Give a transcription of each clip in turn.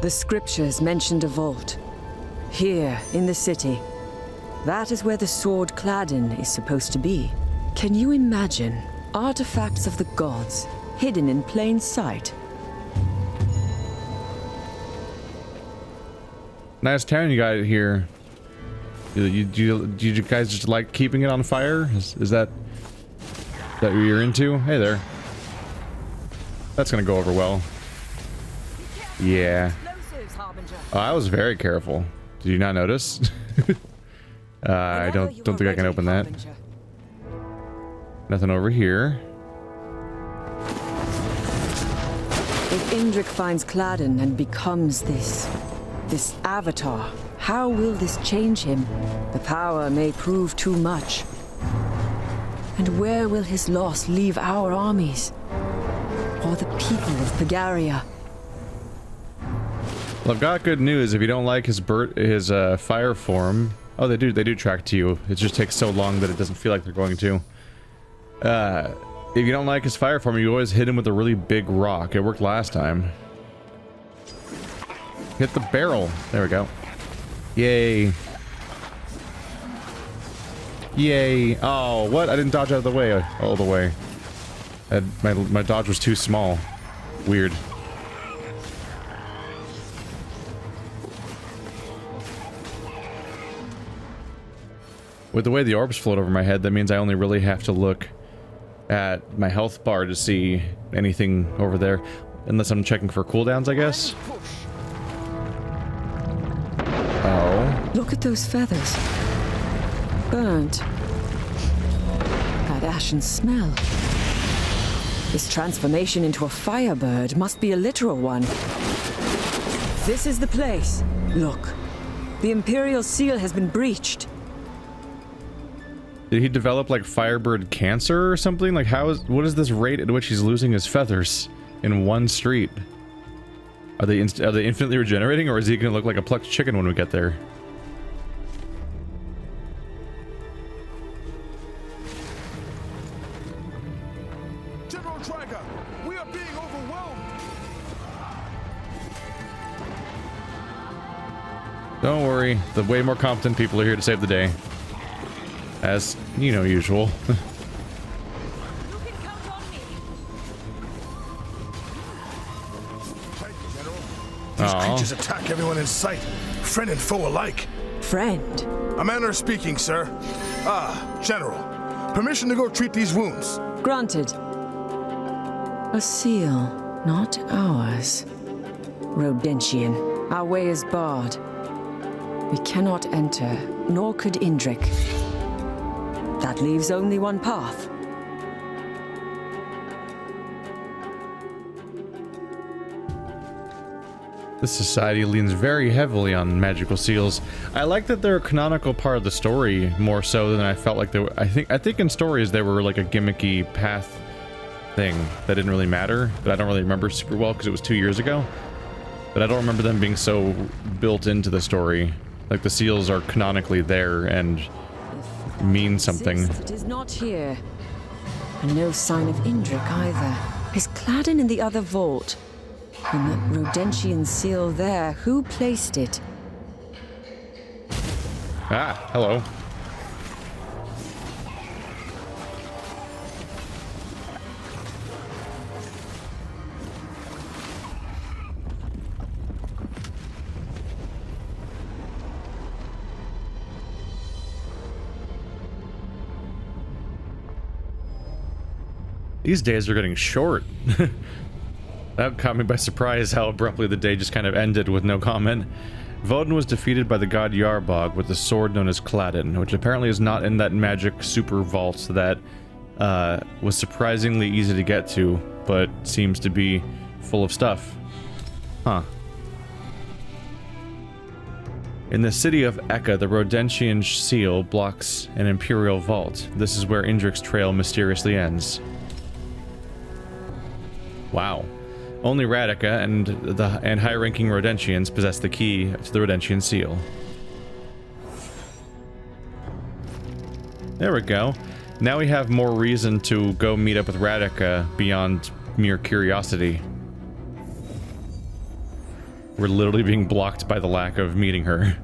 The scriptures mentioned a vault. Here, in the city. That is where the sword Cladding is supposed to be. Can you imagine artifacts of the gods hidden in plain sight? Nice town you got here. Do you guys just like keeping it on fire? Is that what you're into? Hey there. That's gonna go over well. Yeah. Oh, I was very careful. Did you not notice? I don't think I can open that. Nothing over here. If Indrik finds Cladding and becomes this avatar, how will this change him? The power may prove too much. And where will his loss leave our armies? Or the people of Pagaria? Well, I've got good news. If you don't like his fire form, oh, they do track to you. It just takes so long that it doesn't feel like they're going to. If you don't like his fire form, you always hit him with a really big rock. It worked last time. Hit the barrel. There we go. Yay. Yay. Oh, what? I didn't dodge out of the way all the way. My dodge was too small. Weird. With the way the orbs float over my head, that means I only really have to look at my health bar to see anything over there. Unless I'm checking for cooldowns, I guess. Oh. Look at those feathers. Burnt. That ashen smell. This transformation into a firebird must be a literal one. This is the place. Look. The Imperial seal has been breached. Did he develop like Firebird cancer or something? Like what is this rate at which he's losing his feathers in one street? Are they infinitely regenerating, or is he gonna look like a plucked chicken when we get there? General Draga, we are being overwhelmed. Don't worry, the way more competent people are here to save the day. As, you know, usual. You can count on me. Thank you, General. These creatures attack everyone in sight, friend and foe alike. Friend. A manner speaking, sir. Ah, General. Permission to go treat these wounds. Granted. A seal, not ours. Rodentian, our way is barred. We cannot enter, nor could Indrik. That leaves only one path. This society leans very heavily on magical seals. I like that they're a canonical part of the story more so than I felt like they were. I think in stories they were like a gimmicky path thing that didn't really matter, but I don't really remember super well because it was 2 years ago. But I don't remember them being so built into the story. Like the seals are canonically there and mean something. It is not here. And no sign of Indrik either. Is Cladding in the other vault? And that Rodentian seal there, who placed it? Ah, hello. These days are getting short. That caught me by surprise how abruptly the day just kind of ended with no comment. Voden was defeated by the god Yarbog with the sword known as Cladding, which apparently is not in that magic super vault that was surprisingly easy to get to, but seems to be full of stuff. Huh. In the city of Eka, the Rodentian seal blocks an imperial vault. This is where Indrik's trail mysteriously ends. Wow. Only Radika and high-ranking Rodentians possess the key to the Rodentian seal. There we go. Now we have more reason to go meet up with Radika beyond mere curiosity. We're literally being blocked by the lack of meeting her.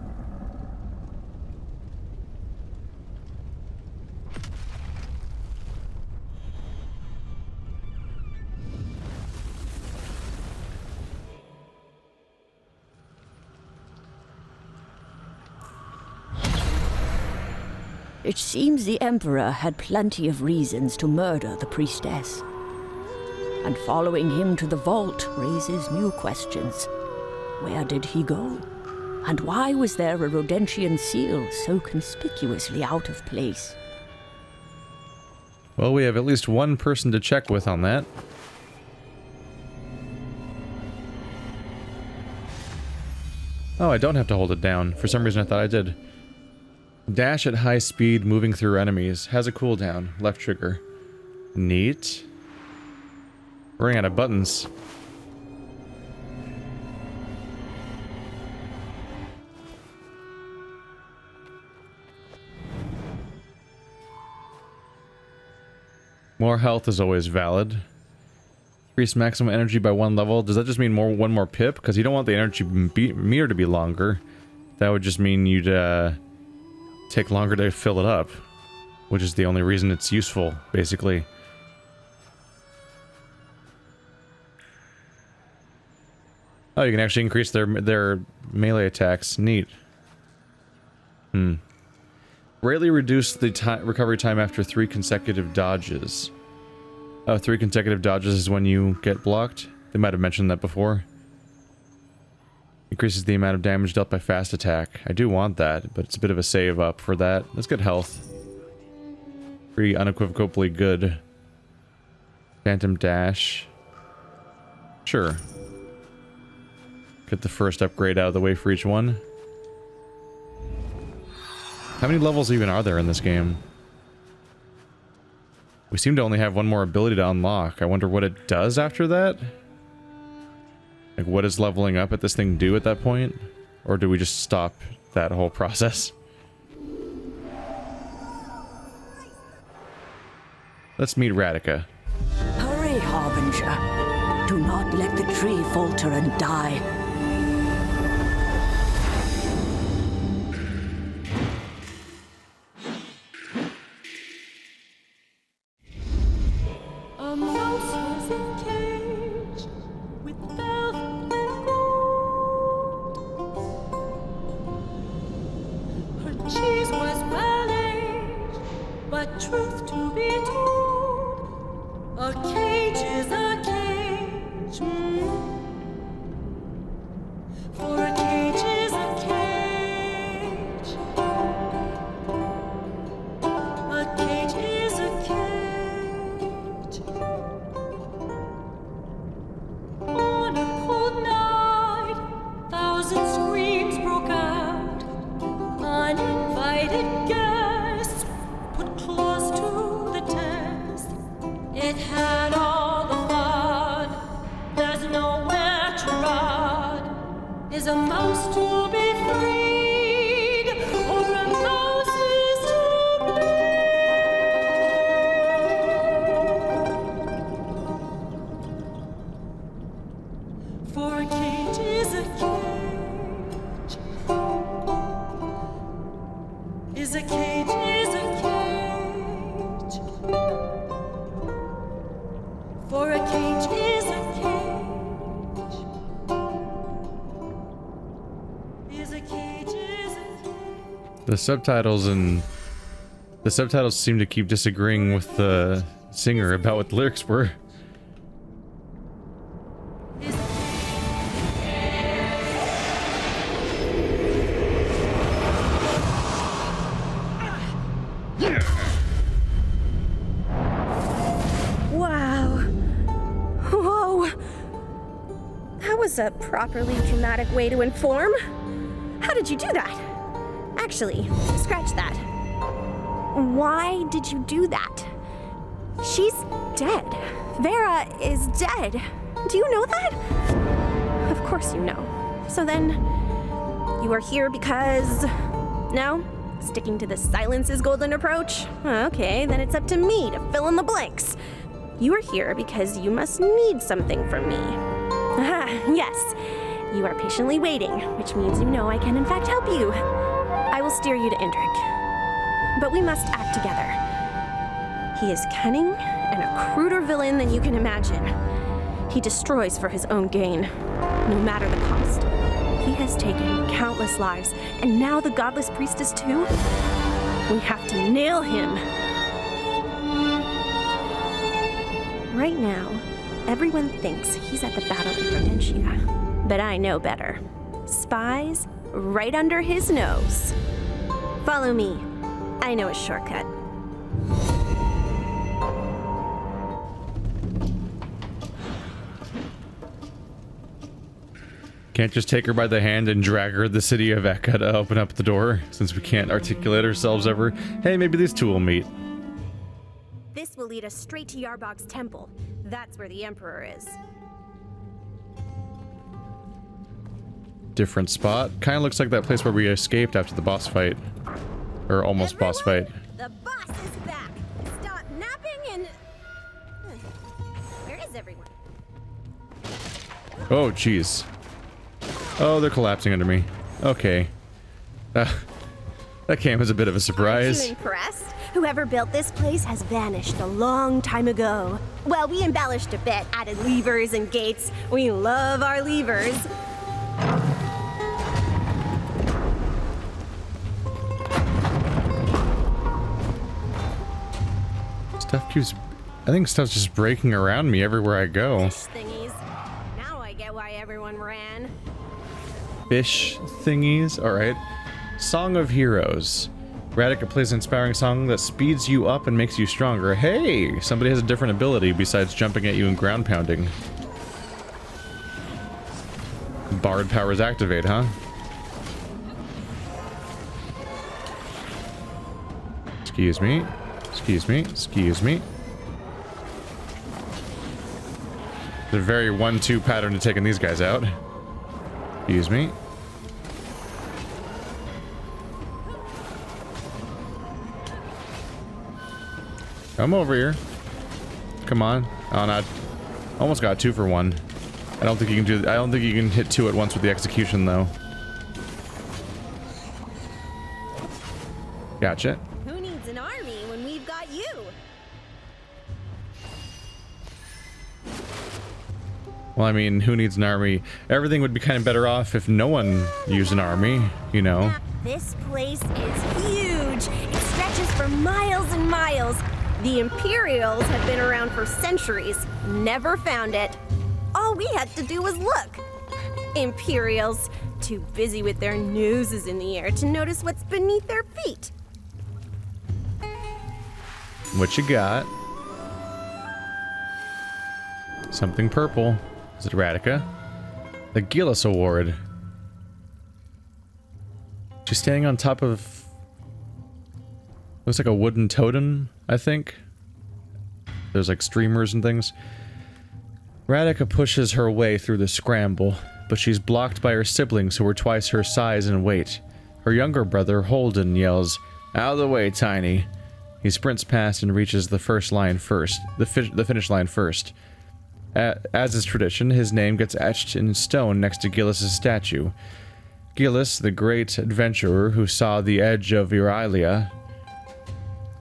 It seems the Emperor had plenty of reasons to murder the priestess. And following him to the vault raises new questions. Where did he go? And why was there a Rodentian seal so conspicuously out of place? Well, we have at least one person to check with on that. Oh, I don't have to hold it down. For some reason I thought I did. Dash at high speed, moving through enemies. Has a cooldown. Left trigger. Neat. We're running out of buttons. More health is always valid. Increase maximum energy by 1 level. Does that just mean one more pip? Because you don't want the energy meter to be longer. That would just mean you'd take longer to fill it up, which is the only reason it's useful, basically. Oh, you can actually increase their melee attacks. Neat. Greatly reduce the recovery time after 3 consecutive dodges. Oh, 3 consecutive dodges is when you get blocked? They might have mentioned that before. Increases the amount of damage dealt by fast attack. I do want that, but it's a bit of a save up for that. That's good health. Pretty unequivocally good. Phantom dash. Sure. Get the first upgrade out of the way for each one. How many levels even are there in this game? We seem to only have one more ability to unlock. I wonder what it does after that? Like, what does leveling up at this thing do at that point? Or do we just stop that whole process? Let's meet Radika. Hurry, Harbinger. Do not let the tree falter and die. A mouse was in a cage with velvet and gold. Her cheese was well aged, but truth to be told, a cage is a cage. For a cage is a cage. A cage is a cage. On a cold night, thousand screams broke out. Uninvited guests put claws to the test. It had all the fun. There's nowhere to run. Is a mouse to be freed, or a mouse is to bleed? For a cage is a cage. Is a cage is a cage. For a cage is a cage. Is a cage is a cage. The subtitles seem to keep disagreeing with the singer about what the lyrics were. Is a Wow. Whoa. That was a properly dramatic way to inform. How did you do that? Actually, scratch that. Why did you do that? She's dead. Vera is dead. Do you know that? Of course you know. So then, you are here because... No? Sticking to the silence is golden approach? Okay, then it's up to me to fill in the blanks. You are here because you must need something from me. Ah, yes. You are patiently waiting, which means you know I can in fact help you. I will steer you to Indrik. But we must act together. He is cunning and a cruder villain than you can imagine. He destroys for his own gain, no matter the cost. He has taken countless lives, and now the godless priestess too? We have to nail him. Right now, everyone thinks he's at the Battle of Rodentia, but I know better. Spies right under his nose. Follow me. I know a shortcut. Can't just take her by the hand and drag her to the city of Eka to open up the door, since we can't articulate ourselves ever. Hey, maybe these two will meet. This will lead us straight to Yarbog's temple. That's where the Emperor is. Different spot. Kind of looks like that place where we escaped after the boss fight. Or almost boss fight. The boss is back! Stop napping and... Where is everyone? Oh, jeez. Oh, they're collapsing under me. Okay. That came as a bit of a surprise. Aren't you impressed? Whoever built this place has vanished a long time ago. Well, we embellished a bit, added levers and gates. We love our levers. Stuff keeps... I think stuff's just breaking around me everywhere I go. Fish thingies. Now I get why everyone ran. Fish thingies? Alright. Song of Heroes. Radika plays an inspiring song that speeds you up and makes you stronger. Hey! Somebody has a different ability besides jumping at you and ground pounding. Bard powers activate, huh? Excuse me. Excuse me. Excuse me. It's a very 1-2 pattern to taking these guys out. Excuse me. Come over here. Come on. Oh, not. Almost got 2 for 1. I don't think you can do. I don't think you can hit 2 at once with the execution, though. Gotcha. Who needs an army when we've got you? Well, I mean, who needs an army? Everything would be kind of better off if no one used an army, you know. This place is huge. It stretches for miles and miles. The Imperials have been around for centuries, never found it. All we had to do was look. Imperials, too busy with their noses in the air to notice what's beneath their feet. What you got? Something purple. Is it Radika? The Gillis Award. She's standing on top of... Looks like a wooden totem, I think. There's like streamers and things. Radika pushes her way through the scramble, but she's blocked by her siblings who are twice her size and weight. Her younger brother, Holden, yells, "Out of the way, Tiny." He sprints past and reaches the finish line first. As is tradition, his name gets etched in stone next to Gillis' statue. Gillis, the great adventurer who saw the edge of Urralia,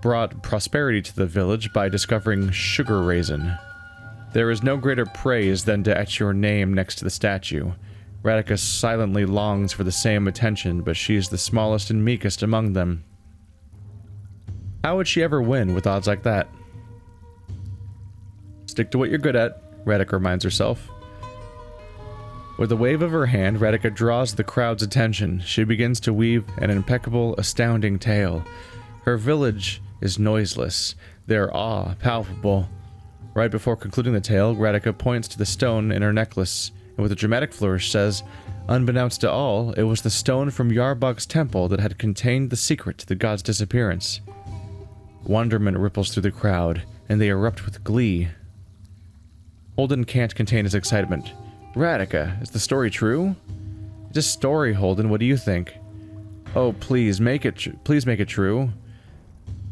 brought prosperity to the village by discovering sugar raisin. There is no greater praise than to etch your name next to the statue. Radika silently longs for the same attention, but she is the smallest and meekest among them. How would she ever win with odds like that? Stick to what you're good at, Radika reminds herself. With a wave of her hand, Radika draws the crowd's attention. She begins to weave an impeccable, astounding tale. Her village is noiseless, their awe palpable. Right before concluding the tale, Radika points to the stone in her necklace, and with a dramatic flourish says, unbeknownst to all, it was the stone from Yarbog's temple that had contained the secret to the god's disappearance. Wonderment ripples through the crowd, and they erupt with glee. Holden can't contain his excitement. Radika, is the story true? It's a story, Holden. What do you think? Oh, please make it true.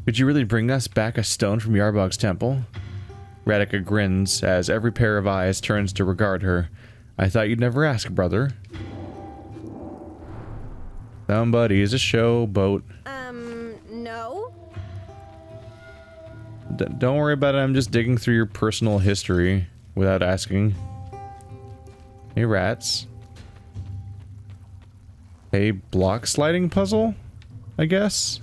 Could you really bring us back a stone from Yarbog's temple? Radika grins as every pair of eyes turns to regard her. I thought you'd never ask, brother. Somebody's a showboat. No? Don't worry about it, I'm just digging through your personal history without asking. Hey, rats. A block sliding puzzle, I guess?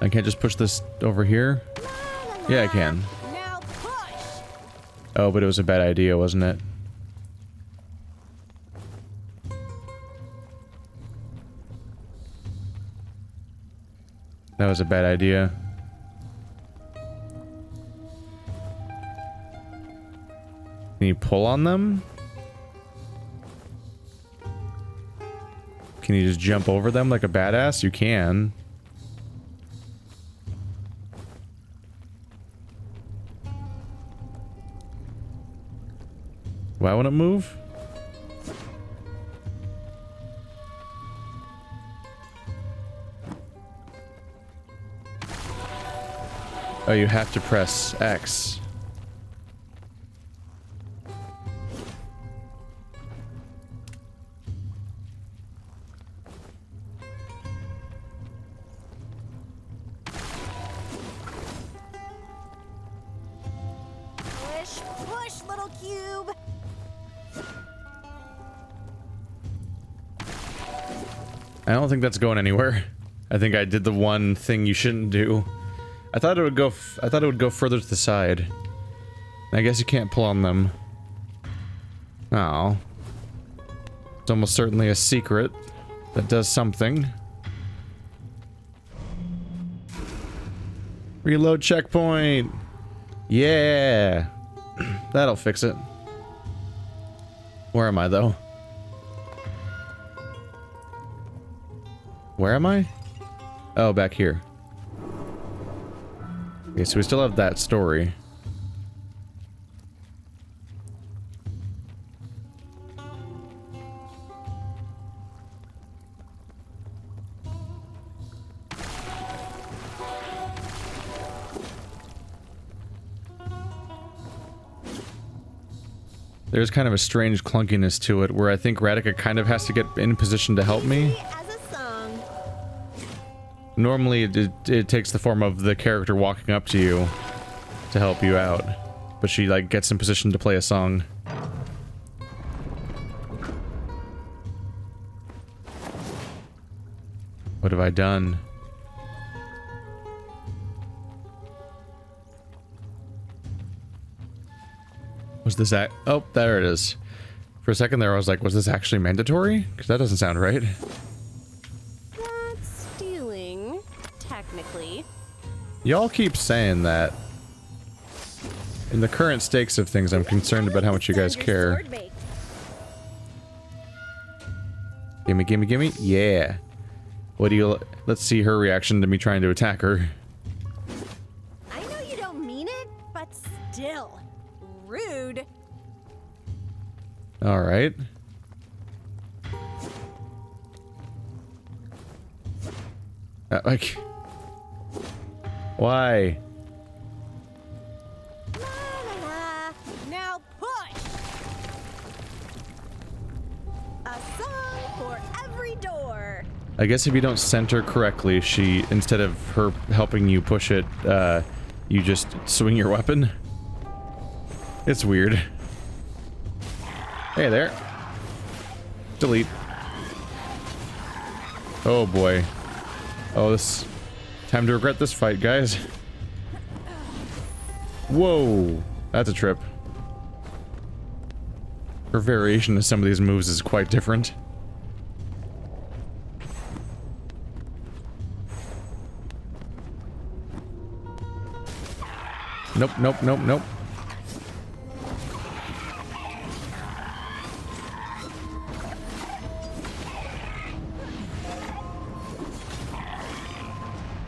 I can't just push this over here? Yeah, I can. Now push! Oh, but it was a bad idea, wasn't it? That was a bad idea. Can you pull on them? Can you just jump over them like a badass? You can. Why won't it move? Oh, you have to press X. Push, little cube! I don't think that's going anywhere. I think I did the one thing you shouldn't do. I thought it would go further to the side. I guess you can't pull on them. Oh. It's almost certainly a secret that does something. Reload checkpoint! Yeah! That'll fix it. Where am I, though? Where am I? Oh, back here. Okay, so we still have that story. There's kind of a strange clunkiness to it, where I think Radika kind of has to get in position to help me. As a song. Normally, it takes the form of the character walking up to you to help you out, but she, like, gets in position to play a song. What have I done? Was this oh, there it is. For a second there I was like, was this actually mandatory? Because that doesn't sound right. That's stealing, technically. Y'all keep saying that. In the current stakes of things, I'm concerned about how much you guys care. Gimme, gimme, gimme. Yeah. What do you... Let's see her reaction to me trying to attack her. I know you don't mean it, but still. Rude. Alright. Like... Why? La, la, la. Now push! A song for every door. I guess if you don't center correctly, she, instead of her helping you push it, you just swing your weapon. It's weird. Hey there. Delete. Oh boy. Oh, this... Time to regret this fight, guys. Whoa. That's a trip. Her variation of some of these moves is quite different. Nope, nope, nope, nope.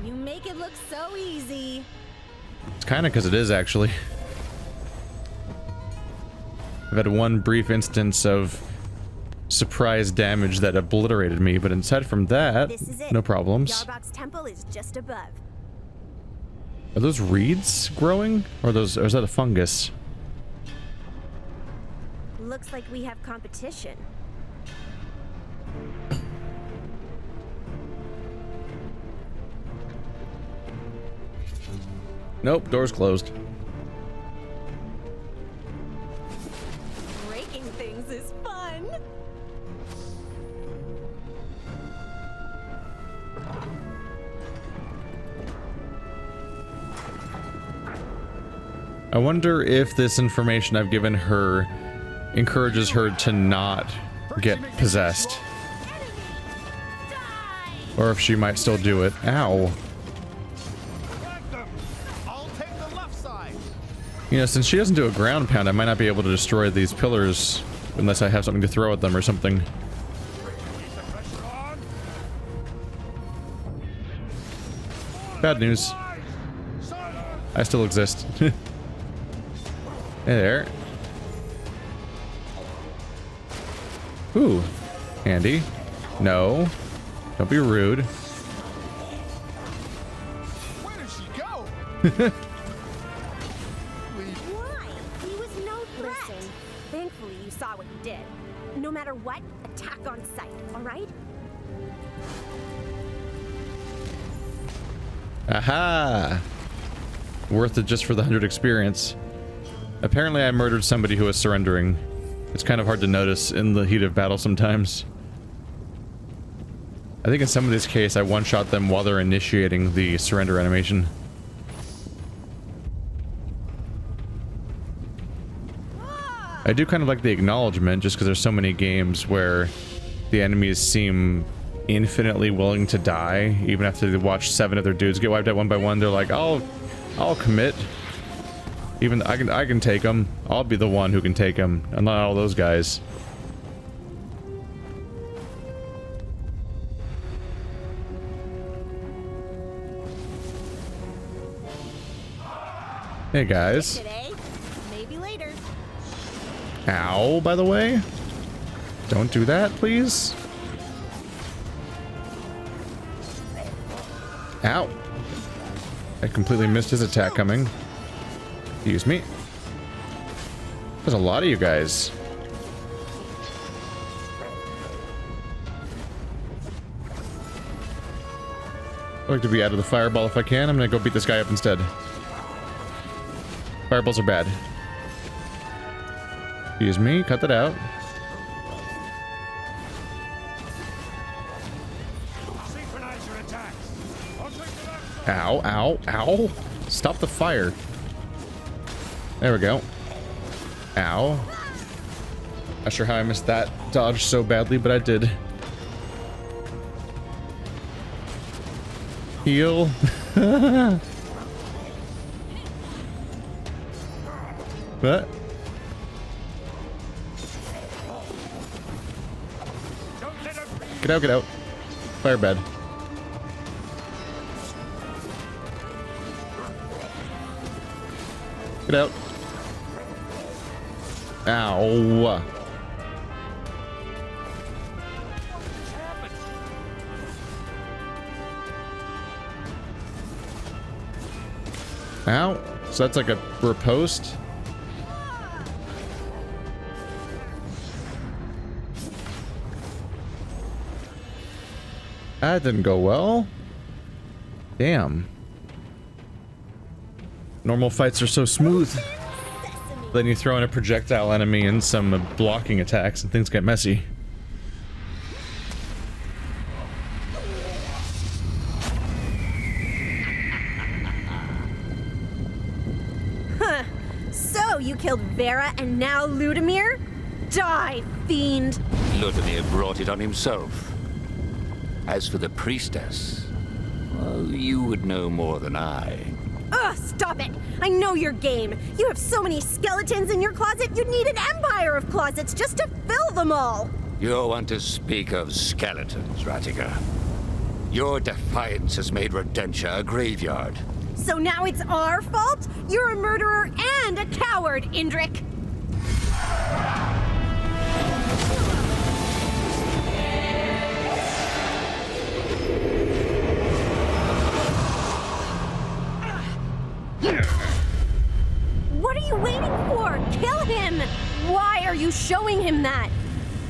You make it look so easy. It's kind of because it is, actually. I've had one brief instance of surprise damage that obliterated me, but aside from that, This is it. no problems. Yarbox Temple is just above. Are those reeds growing? Or is that a fungus? Looks like we have competition. Nope, door's closed. Breaking things is fun. I wonder if this information I've given her encourages her to not get possessed. Or if she might still do it. Ow. You know, since she doesn't do a ground pound, I might not be able to destroy these pillars unless I have something to throw at them or something. Bad news. I still exist. Hey there. Ooh. Handy. No. Don't be rude. Where did she go? Why? He was no threat. Listen, thankfully you saw what he did. No matter what, attack on sight, all right? Aha! Worth it just for the 100 experience. Apparently I murdered somebody who was surrendering. It's kind of hard to notice in the heat of battle sometimes. I think in somebody's case I one-shot them while they're initiating the surrender animation. I do kind of like the acknowledgement just because there's so many games where the enemies seem infinitely willing to die even after they watch 7 of their dudes get wiped out one by one. They're like, I'll commit. Even I can take them. I'll be the one who can take them. I'm not all those guys. Hey guys. Today, maybe later. Ow, by the way. Don't do that, please. Ow. I completely missed his attack coming. Excuse me. There's a lot of you guys. I'd like to be out of the fireball if I can. I'm gonna go beat this guy up instead. Fireballs are bad. Excuse me, cut that out. Ow, ow, ow. Stop the fire. There we go. Ow. Not sure how I missed that dodge so badly, but I did. Heal. What? Get out, get out. Fire bed. Get out. Ow. Ow. So that's like a riposte. That didn't go well. Damn. Normal fights are so smooth. Then you throw in a projectile enemy and some blocking attacks and things get messy. Huh. So you killed Vera and now Ludimir? Die, fiend! Ludimir brought it on himself. As for the priestess, well, you would know more than I. Ugh, stop it! I know your game! You have so many skeletons in your closet, you'd need an empire of closets just to fill them all! You want to speak of skeletons, Radika. Your defiance has made Rodentia a graveyard. So now it's our fault? You're a murderer and a coward, Indrik! are you showing him that?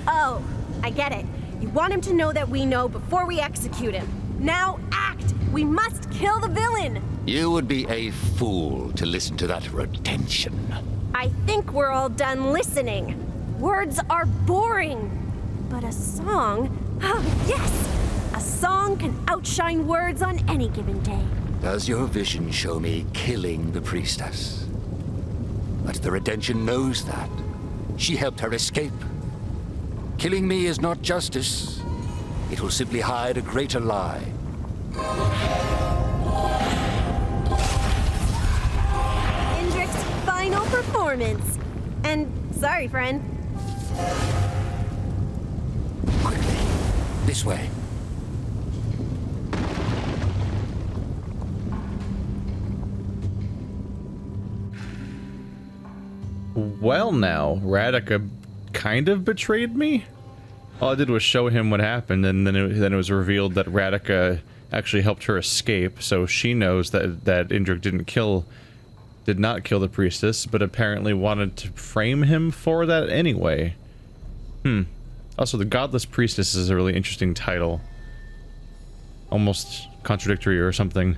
Oh, I get it. You want him to know that we know before we execute him. Now act! We must kill the villain! You would be a fool to listen to that retention. I think we're all done listening. Words are boring. But a song... Oh, yes! A song can outshine words on any given day. Does your vision show me killing the priestess? But the retention knows that. She helped her escape. Killing me is not justice. It will simply hide a greater lie. Indrik's final performance. And sorry, friend. Quickly, this way. Well now, Radika kind of betrayed me? All I did was show him what happened, and then it was revealed that Radika actually helped her escape, so she knows that Indrik did not kill the priestess, but apparently wanted to frame him for that anyway. Also, the Godless Priestess is a really interesting title. Almost contradictory or something.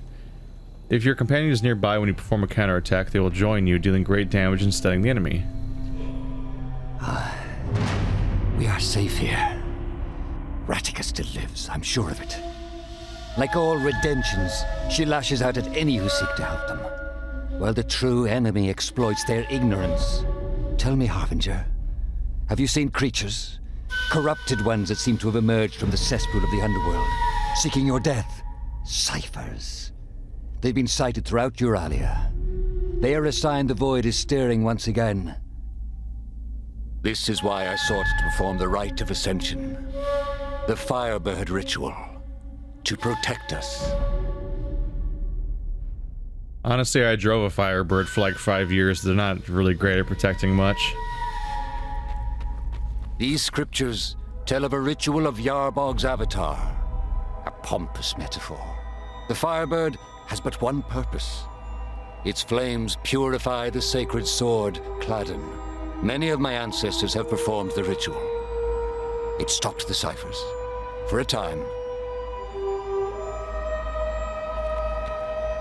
If your companion is nearby when you perform a counterattack, they will join you, dealing great damage and stunning the enemy. We are safe here. Radika still lives, I'm sure of it. Like all redemptions, she lashes out at any who seek to help them, while the true enemy exploits their ignorance. Tell me, Harbinger, have you seen creatures? Corrupted ones that seem to have emerged from the cesspool of the underworld, seeking your death? Ciphers. They've been sighted throughout Urralia. They are a sign the void is stirring once again. This is why I sought to perform the rite of ascension. The Firebird ritual. To protect us. Honestly, I drove a Firebird for like 5 years. They're not really great at protecting much. These scriptures tell of a ritual of Yarbog's avatar. A pompous metaphor. The Firebird has but one purpose. Its flames purify the sacred sword, Cladding. Many of my ancestors have performed the ritual. It stopped the ciphers. For a time.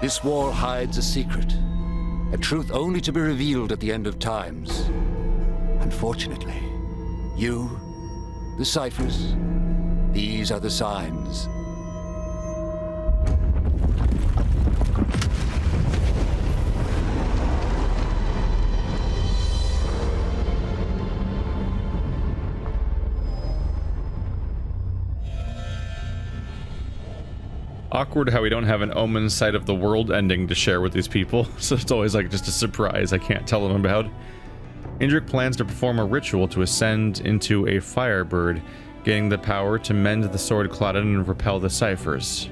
This wall hides a secret. A truth only to be revealed at the end of times. Unfortunately, you, the ciphers, these are the signs. Awkward how we don't have an Omensight of the world ending to share with these people, so it's always like just a surprise I can't tell them about. Indrik plans to perform a ritual to ascend into a Firebird, gaining the power to mend the sword Cladding and repel the ciphers.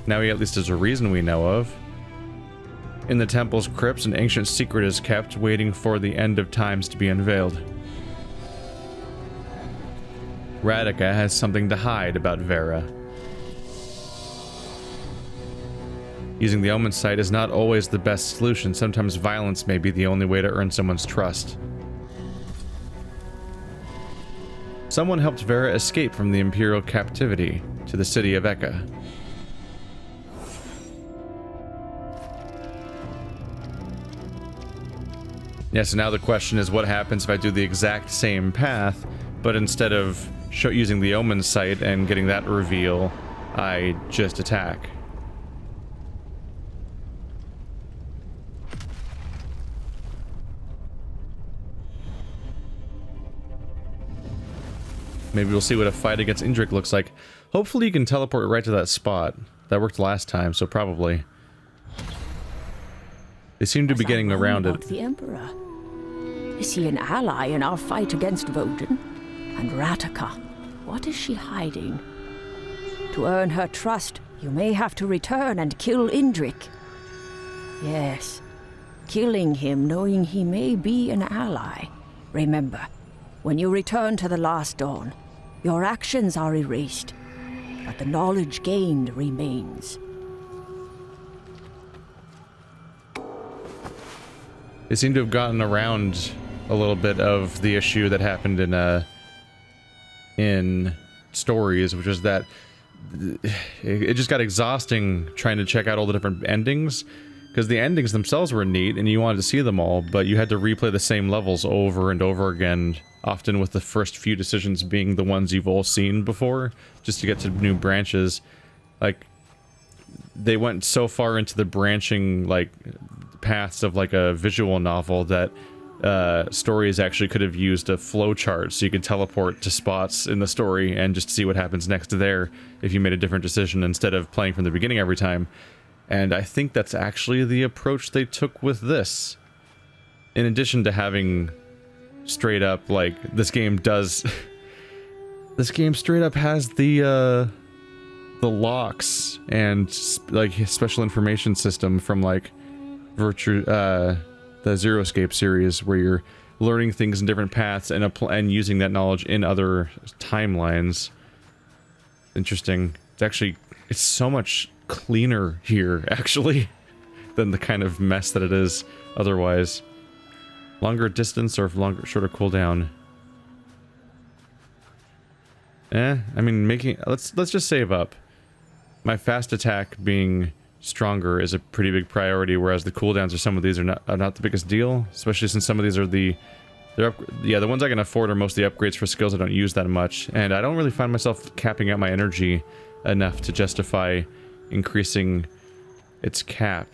Now he at least has a reason we know of. In the temple's crypts, an ancient secret is kept, waiting for the end of times to be unveiled. Radika has something to hide about Vera. Using the Omensight is not always the best solution. Sometimes violence may be the only way to earn someone's trust. Someone helped Vera escape from the Imperial captivity to the city of Eka. Yeah, so now the question is what happens if I do the exact same path, but instead of using the Omensight and getting that reveal, I just attack. Maybe we'll see what a fight against Indrik looks like. Hopefully you can teleport right to that spot. That worked last time, so probably. They seem to be getting around it. The Emperor. Is he an ally in our fight against Vodun? And Radika, what is she hiding? To earn her trust, you may have to return and kill Indrik. Yes, killing him knowing he may be an ally. Remember, when you return to the Last Dawn, your actions are erased, but the knowledge gained remains. They seem to have gotten around a little bit of the issue that happened in stories, which is that it just got exhausting trying to check out all the different endings, because the endings themselves were neat and you wanted to see them all, but you had to replay the same levels over and over again, often with the first few decisions being the ones you've all seen before, just to get to new branches. Like, they went so far into the branching, like, paths of, like, a visual novel that stories actually could have used a flow chart so you could teleport to spots in the story and just see what happens next there if you made a different decision instead of playing from the beginning every time. And I think that's actually the approach they took with this. In addition to having straight up, like, this game does... this game straight up has the locks and, like, special information system from, like, the Zero Escape series, where you're learning things in different paths and using that knowledge in other timelines. Interesting. It's so much cleaner here, actually, than the kind of mess that it is otherwise. Longer distance or shorter cooldown. I mean, let's just save up. My fast attack being stronger is a pretty big priority, whereas the cooldowns of some of these are not the biggest deal, especially since some of these are the ones I can afford are mostly upgrades for skills I don't use that much, and I don't really find myself capping out my energy enough to justify increasing its cap.